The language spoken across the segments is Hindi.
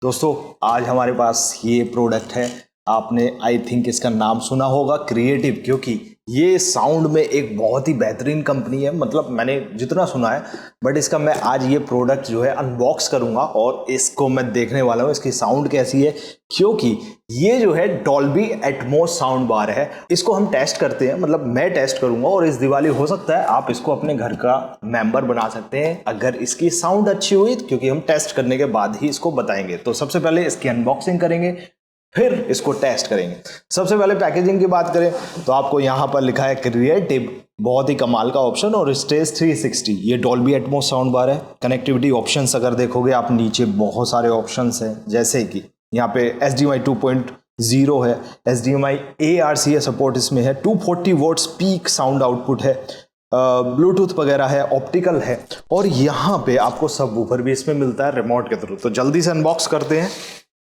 दोस्तों आज हमारे पास ये प्रोडक्ट है। आपने आई थिंक इसका नाम सुना होगा क्रिएटिव, क्योंकि ये साउंड में एक बहुत ही बेहतरीन कंपनी है। मतलब मैंने जितना सुना है, बट इसका मैं आज ये प्रोडक्ट जो है अनबॉक्स करूंगा और इसको मैं देखने वाला हूँ इसकी साउंड कैसी है, क्योंकि ये जो है डॉल्बी एटमॉस साउंड बार है। इसको हम टेस्ट करते हैं, मतलब मैं टेस्ट करूंगा और इस दिवाली हो सकता है आप इसको अपने घर का मेंबर बना सकते हैं अगर इसकी साउंड अच्छी हुई, क्योंकि हम टेस्ट करने के बाद ही इसको बताएंगे। तो सबसे पहले इसकी अनबॉक्सिंग करेंगे, फिर इसको टेस्ट करेंगे। सबसे पहले पैकेजिंग की बात करें तो आपको यहाँ पर लिखा है क्रिएटिव, बहुत ही कमाल का ऑप्शन, और स्टेज 360। ये डॉल्बी एटमॉस साउंड बार है। कनेक्टिविटी ऑप्शंस अगर देखोगे आप नीचे बहुत सारे ऑप्शंस हैं, जैसे कि यहाँ पे HDMI 2.0 है, HDMI ARCA सपोर्ट इसमें है, 240 वोट्स पीक साउंड आउटपुट है, ब्लूटूथ वगैरह है, ऑप्टिकल है, और यहाँ पे आपको सबवूफर भी इसमें मिलता है रिमोट के थ्रू। तो जल्दी से अनबॉक्स करते हैं।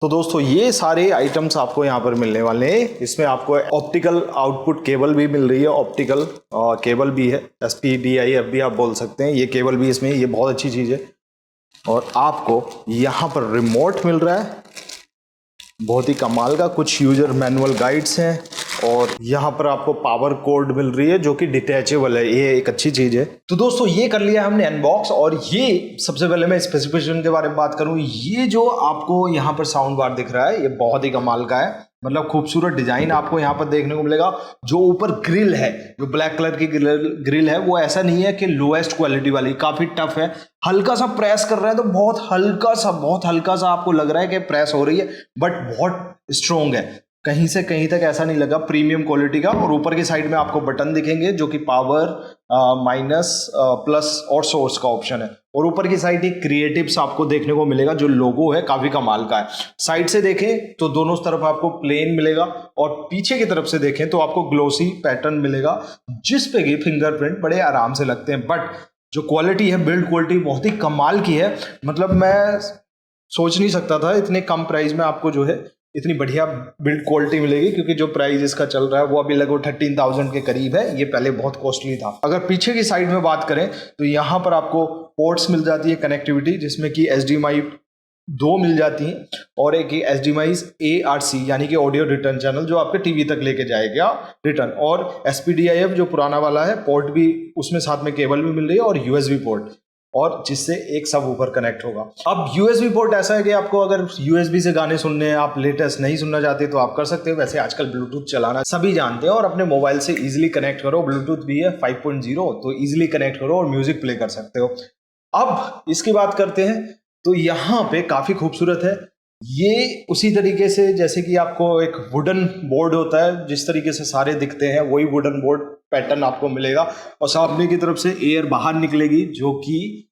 तो दोस्तों ये सारे आइटम्स आपको यहाँ पर मिलने वाले हैं। इसमें आपको ऑप्टिकल आउटपुट केबल भी मिल रही है, ऑप्टिकल केबल भी है, SPDIF भी आप बोल सकते हैं। ये केबल भी इसमें, ये बहुत अच्छी चीज़ है। और आपको यहाँ पर रिमोट मिल रहा है, बहुत ही कमाल का। कुछ यूजर मैनुअल गाइड्स हैं, और यहाँ पर आपको पावर कोड मिल रही है जो कि डिटैचेबल है। ये एक अच्छी चीज है। तो दोस्तों ये कर लिया हमने अनबॉक्स, और ये सबसे पहले मैं स्पेसिफिकेशन के बारे में बात करूं। ये जो आपको यहाँ पर साउंड बार दिख रहा है, ये बहुत ही कमाल का है। मतलब खूबसूरत डिजाइन आपको यहाँ पर देखने को मिलेगा। जो ऊपर ग्रिल है, जो ब्लैक कलर की ग्रिल है, वो ऐसा नहीं है कि लोएस्ट क्वालिटी वाली, काफी टफ है। हल्का सा प्रेस कर रहा है तो बहुत हल्का सा आपको लग रहा है कि प्रेस हो रही है, बट बहुत स्ट्रोंग है। कहीं से कहीं तक ऐसा नहीं लगा, प्रीमियम क्वालिटी का। और ऊपर की साइड में आपको बटन दिखेंगे जो कि पावर, माइनस, प्लस और सोर्स का ऑप्शन है। और ऊपर की साइड एक क्रिएटिव्स आपको देखने को मिलेगा, जो लोगो है काफी कमाल का है। साइड से देखें तो दोनों तरफ आपको प्लेन मिलेगा, और पीछे की तरफ से देखें तो आपको ग्लोसी पैटर्न मिलेगा, जिस पे कि फिंगरप्रिंट बड़े आराम से लगते हैं। बट जो क्वालिटी है, बिल्ड क्वालिटी बहुत ही कमाल की है। मतलब मैं सोच नहीं सकता था इतने कम प्राइस में आपको जो है इतनी बढ़िया बिल्ड क्वालिटी मिलेगी, क्योंकि जो प्राइस इसका चल रहा है वो अभी लगभग 13,000 के करीब है। ये पहले बहुत कॉस्टली था। अगर पीछे की साइड में बात करें तो यहाँ पर आपको पोर्ट्स मिल जाती है, कनेक्टिविटी, जिसमें कि HDMI 2 मिल जाती हैं, और एक HDMI ARC यानी कि ऑडियो रिटर्न चैनल, जो आपके टीवी तक लेके जाएगा रिटर्न, और SPDIF जो पुराना वाला है पोर्ट भी उसमें साथ में केबल भी मिल रही है, और USB पोर्ट, और जिससे एक सब ऊपर कनेक्ट होगा। अब USB पोर्ट ऐसा है कि आपको अगर USB से गाने सुनने हैं, आप लेटेस्ट नहीं सुनना चाहते तो आप कर सकते हो। वैसे आजकल ब्लूटूथ चलाना सभी जानते हैं, और अपने मोबाइल से इजीली कनेक्ट करो। ब्लूटूथ भी है 5.0, तो इजीली कनेक्ट करो और म्यूजिक प्ले कर सकते हो। अब इसकी बात करते हैं तो यहाँ पे काफी खूबसूरत है। ये उसी तरीके से जैसे कि आपको एक वुडन बोर्ड होता है, जिस तरीके से सारे दिखते हैं, वही वुडन बोर्ड पैटर्न आपको मिलेगा, और सामने की तरफ से एयर बाहर निकलेगी, जो कि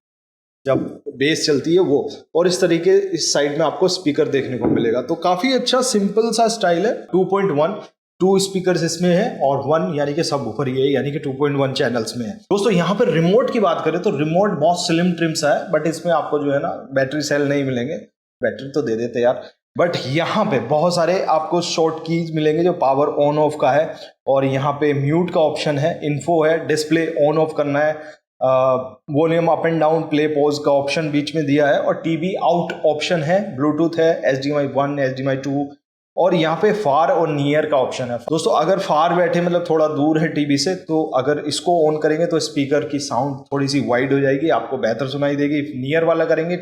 जब बेस चलती है वो। और इस तरीके इस साइड में आपको स्पीकर देखने को मिलेगा। तो काफी अच्छा सिंपल सा स्टाइल है। 2.1 2 स्पीकर्स इसमें है, और 1 यानी कि सब ऊपर ही है, यानी कि 2.1 चैनल्स में है। दोस्तों यहाँ पर रिमोट की बात करें तो रिमोट बहुत स्लिम ट्रिम सा है, बट इसमें आपको जो है ना बैटरी सेल नहीं मिलेंगे। बैटरी तो दे देते यार, बट यहाँ पे बहुत सारे आपको शॉर्ट कीज मिलेंगे, जो पावर ऑन ऑफ का है, और यहाँ पे म्यूट का ऑप्शन है, इन्फो है, डिस्प्ले ऑन ऑफ करना है, volume up and down, play pause का ऑप्शन बीच में दिया है, और टीवी आउट ऑप्शन है, ब्लूटूथ है, HDMI 1, HDMI 2, और यहाँ पे फार और नियर का ऑप्शन है। दोस्तों अगर फार बैठे, मतलब थोड़ा दूर है टीवी से, तो अगर इसको ऑन करेंगे तो स्पीकर की साउंड थोड़ी सी वाइड हो जाएगी, आपको बेहतर सुनाई देगी। नियर वाला करेंगे,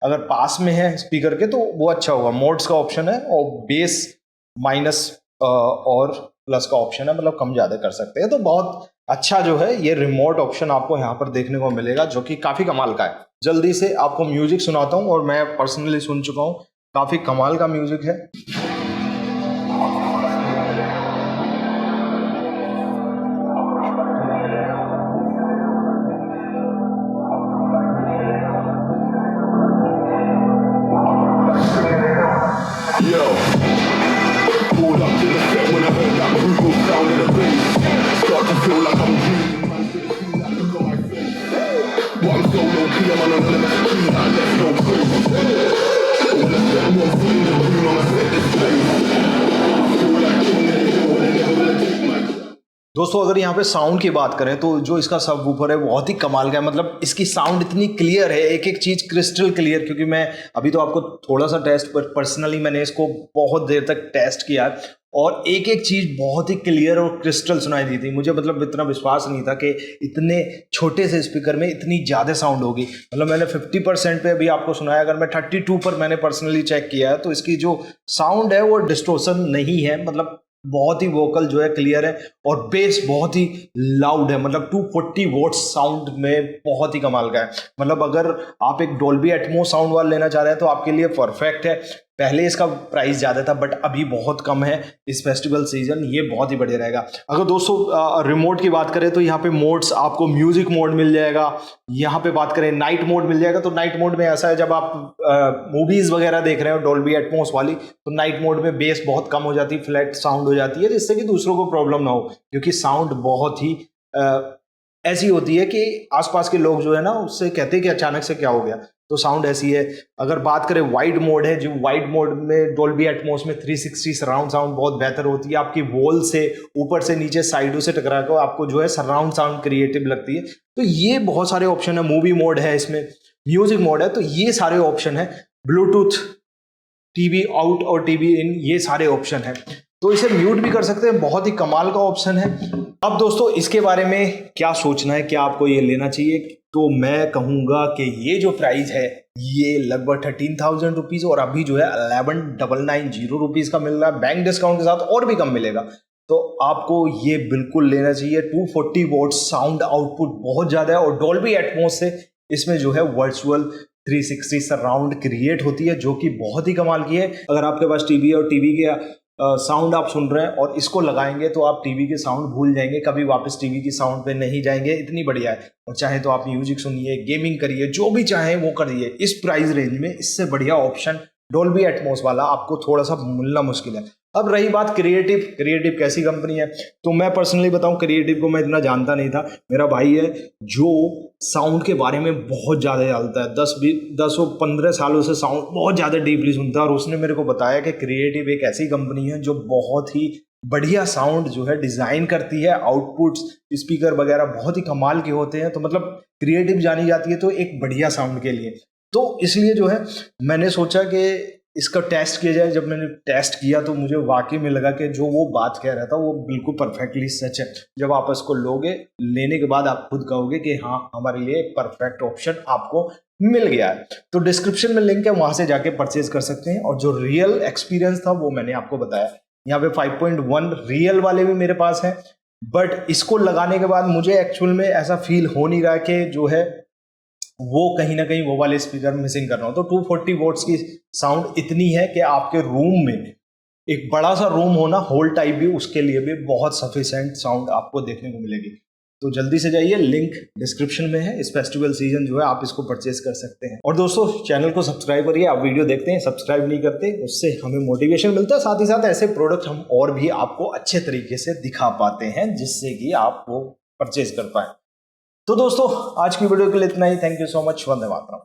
अगर पास में है स्पीकर के, तो वो अच्छा होगा। मोड्स का ऑप्शन है, और बेस, माइनस और प्लस का ऑप्शन है, मतलब कम ज्यादा कर सकते हैं। तो बहुत अच्छा जो है ये रिमोट ऑप्शन आपको यहाँ पर देखने को मिलेगा, जो कि काफी कमाल का है। जल्दी से आपको म्यूजिक सुनाता हूँ, और मैं पर्सनली सुन चुका हूँ, काफी कमाल का म्यूजिक है। Yo, pulled up to the set when I heard that brutal sound of the bass. Start to feel like I'm dreaming, man, feel the feel like look on my face. But I'm so low key, I'm on a limit, I left no clue. When I step more free, the room, I'ma set this place. दोस्तों अगर यहाँ पे साउंड की बात करें तो जो इसका सब वूफर है बहुत ही कमाल का है। मतलब इसकी साउंड इतनी क्लियर है, एक एक चीज क्रिस्टल क्लियर। क्योंकि मैं अभी तो आपको थोड़ा सा टेस्ट पर पर्सनली मैंने इसको बहुत देर तक टेस्ट किया और एक एक चीज बहुत ही क्लियर और क्रिस्टल सुनाई दी थी मुझे। मतलब इतना विश्वास नहीं था कि इतने छोटे से स्पीकर में इतनी ज्यादा साउंड होगी। मतलब मैंने 50% पे अभी आपको सुनाया, अगर मैं 32 पर मैंने पर्सनली चेक किया है तो इसकी जो साउंड है वो डिस्टोर्शन नहीं है। मतलब बहुत ही वोकल जो है क्लियर है और बेस बहुत ही लाउड है। मतलब 240 वोट्स साउंड में बहुत ही कमाल का है। मतलब अगर आप एक डोल्बी एटमॉस साउंड वाला लेना चाह रहे हैं तो आपके लिए परफेक्ट है। पहले इसका प्राइस ज़्यादा था बट अभी बहुत कम है इस फेस्टिवल सीजन, ये बहुत ही बढ़िया रहेगा। अगर दोस्तों रिमोट की बात करें तो यहाँ पे मोड्स आपको म्यूजिक मोड मिल जाएगा, यहाँ पे बात करें नाइट मोड मिल जाएगा। तो नाइट मोड में ऐसा है जब आप मूवीज़ वगैरह देख रहे हो डोल्बी एटमॉस वाली तो नाइट मोड में बेस बहुत कम हो जाती है, फ्लैट साउंड हो जाती है, जिससे कि दूसरों को प्रॉब्लम ना हो। क्योंकि साउंड बहुत ही ऐसी होती है कि आसपास के लोग जो है ना उससे कहते हैं कि अचानक से क्या हो गया, तो साउंड ऐसी है। अगर बात करें वाइड मोड है, जो वाइड मोड में डोल्बी एटमॉस में 360 सराउंड साउंड बहुत बेहतर होती है। आपकी वॉल से ऊपर से नीचे साइडों से टकरा कर आपको जो है सराउंड साउंड क्रिएटिव लगती है। तो ये बहुत सारे ऑप्शन है। मूवी मोड है, इसमें म्यूजिक मोड है, तो ये सारे ऑप्शन है। ब्लूटूथ, टीवी आउट और टीवी इन, ये सारे ऑप्शन है। तो इसे म्यूट भी कर सकते हैं, बहुत ही कमाल का ऑप्शन है। अब दोस्तों इसके बारे में क्या सोचना है, क्या आपको ये लेना चाहिए? तो मैं कहूँगा कि ये जो प्राइस है ये लगभग 13,000 रुपीज़ और अभी जो है 11,990 रुपीज़ का मिल रहा है। बैंक डिस्काउंट के साथ और भी कम मिलेगा। तो आपको ये बिल्कुल लेना चाहिए। 240 वोट साउंड आउटपुट बहुत ज़्यादा है और डोल्बी एटमॉस से इसमें जो है वर्चुअल 360 सराउंड क्रिएट होती है, जो कि बहुत ही कमाल की है। अगर आपके पास टीवी और टीवी के साउंड आप सुन रहे हैं और इसको लगाएंगे तो आप टीवी के साउंड भूल जाएंगे, कभी वापस टीवी की साउंड पे नहीं जाएंगे, इतनी बढ़िया है। और चाहे तो आप म्यूजिक सुनिए, गेमिंग करिए, जो भी चाहे वो करिए। इस प्राइस रेंज में इससे बढ़िया ऑप्शन डोल्बी एटमॉस वाला आपको थोड़ा सा मिलना मुश्किल है। अब रही बात क्रिएटिव कैसी कंपनी है, तो मैं पर्सनली बताऊं क्रिएटिव को मैं इतना जानता नहीं था। मेरा भाई है जो साउंड के बारे में बहुत ज़्यादा जानता है, 10 और 15 सालों से साउंड बहुत ज़्यादा डीपली सुनता है और उसने मेरे को बताया कि क्रिएटिव एक ऐसी कंपनी है जो बहुत ही बढ़िया साउंड जो है डिज़ाइन करती है। आउटपुट्स स्पीकर वगैरह बहुत ही कमाल के होते हैं। तो मतलब क्रिएटिव जानी जाती है तो एक बढ़िया साउंड के लिए। तो इसलिए जो है मैंने सोचा कि इसका टेस्ट किया जाए। जब मैंने टेस्ट किया तो मुझे वाकई में लगा कि जो वो बात कह रहा था वो बिल्कुल परफेक्टली सच है। जब आप इसको लोगे, लेने के बाद आप खुद कहोगे कि हाँ हमारे लिए परफेक्ट ऑप्शन आपको मिल गया है। तो डिस्क्रिप्शन में लिंक है, वहां से जाके परचेज कर सकते हैं। और जो रियल एक्सपीरियंस था वो मैंने आपको बताया। यहाँ पे 5.1 रियल वाले भी मेरे पास है, बट इसको लगाने के बाद मुझे एक्चुअल में ऐसा फील हो नहीं रहा कि जो है वो कहीं ना कहीं वो वाले स्पीकर मिसिंग कर रहा हूं। तो 240 वोट्स की साउंड इतनी है कि आपके रूम में एक बड़ा सा रूम होना हॉल टाइप भी, उसके लिए भी बहुत सफिशिएंट साउंड आपको देखने को मिलेगी। तो जल्दी से जाइए, लिंक डिस्क्रिप्शन में है। इस फेस्टिवल सीजन जो है आप इसको परचेज कर सकते हैं। और दोस्तों चैनल को सब्सक्राइब करिए। आप वीडियो देखते हैं, सब्सक्राइब नहीं करते, उससे हमें मोटिवेशन मिलता है। साथ ही साथ ऐसे प्रोडक्ट हम और भी आपको अच्छे तरीके से दिखा पाते हैं जिससे कि आप वो परचेज कर पाए। तो दोस्तों आज की वीडियो के लिए इतना ही। Thank you so much. वंदे मातरम।